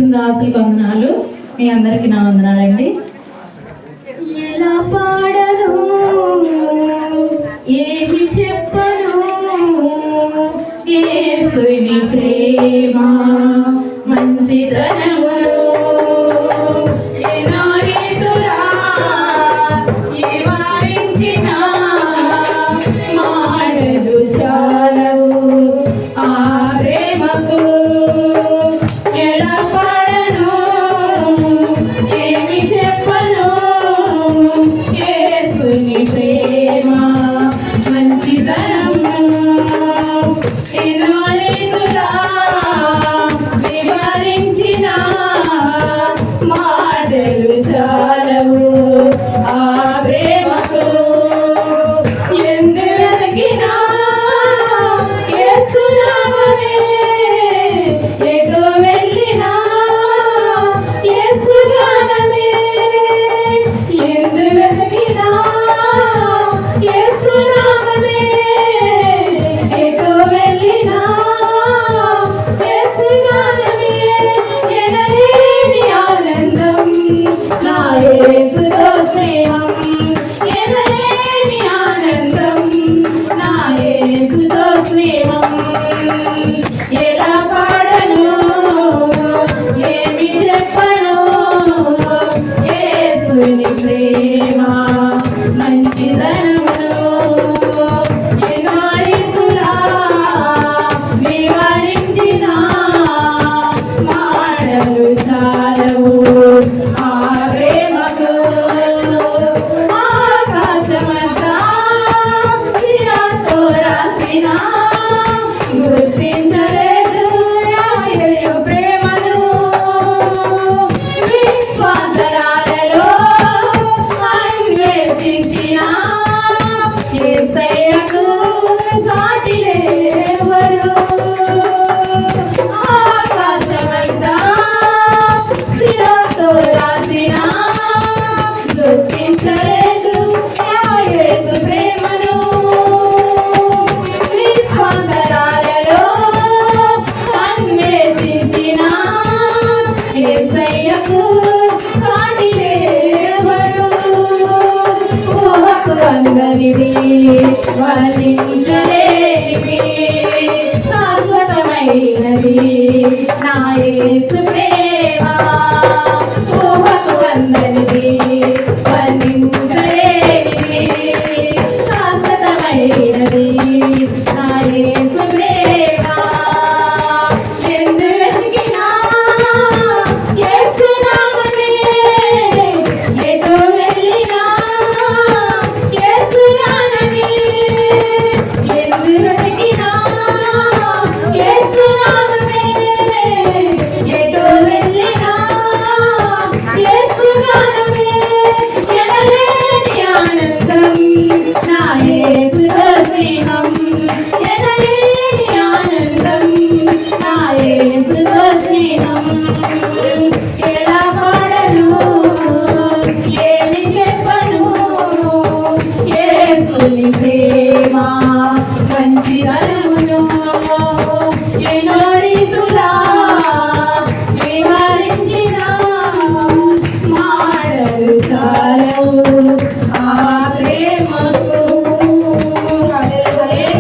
వచ్చిన దాసులకు వందనాలు. మీ అందరికీ నా వందనాలండి. ఎలా పాడను, ఏమి చెప్పను, యేసుని ప్రేమ మంచిదనమును ఎన్నో రీతులా వివరించిన మాటలు చాలవు ఆ ప్రేమకు. ఎలా పాడను, ఏమి చెప్పను, యేసుని ప్రేమ మంచిదనము ఎన్నో రీతులా వివరించిన మాటలు చాలవు ఆ ప్రేమకు. ఎందు వెతికినా యేసు నామమే, ఎటు వెళ్ళినా యేసు గానమే. ఎందు వెతికినా యేసు నామమే, ఎటు వెళ్ళినా యేసు గానమే. ఎనలేని ఆనందం నా యేసుతో స్నేహం, ఎనలేని ఆనందం నా యేసుతో స్నేహం. ఎలా పాడను, ఏమి చెప్పను, యేసుని ప్రేమ మంచిదనమును ఎన్నో రీతులా వివరించిన మాటలు చాలవు ఆ ప్రేమకు. ఆకాశమంతా శిరస్సు రాసిన గుర్తించలేదు రాయలు ప్రేమను. విశ్వాసరాలలో అన్వేషించిన యేసయ్యకు సాటి లేవరు. ఆకాశమంతా శిరస్సు రాసిన గుర్తించలేదు యేసు ప్రేమను. విశ్వాసరాలలో అన్వేషించిన యేసయ్యకు సాటి లేవరు. ఊహకు అందరిది వర్ణించలేనిది శాశ్వతమైనది నా యేసు ప్రేమ. ఊహకు అందరిది వర్ణించలేనిది శాశ్వతమైనది నా యేసు ప్రేమ. ఎందు వెతికినా యేసు నామమే, ఎటు వెళ్ళినా యేసు గానమే. ఎందు వెతికినా యేసు నామమే, ఎటు వెళ్ళినా యేసు గానమే. ఎనలేని ఆనందం నా యేసుతో స్నేహం, ఎనలేని ఆనందం నా యేసుతో స్నేహం. ఎలా పాడను, ఏమి చెప్పను, యేసుని ప్రేమ మంచిదనమును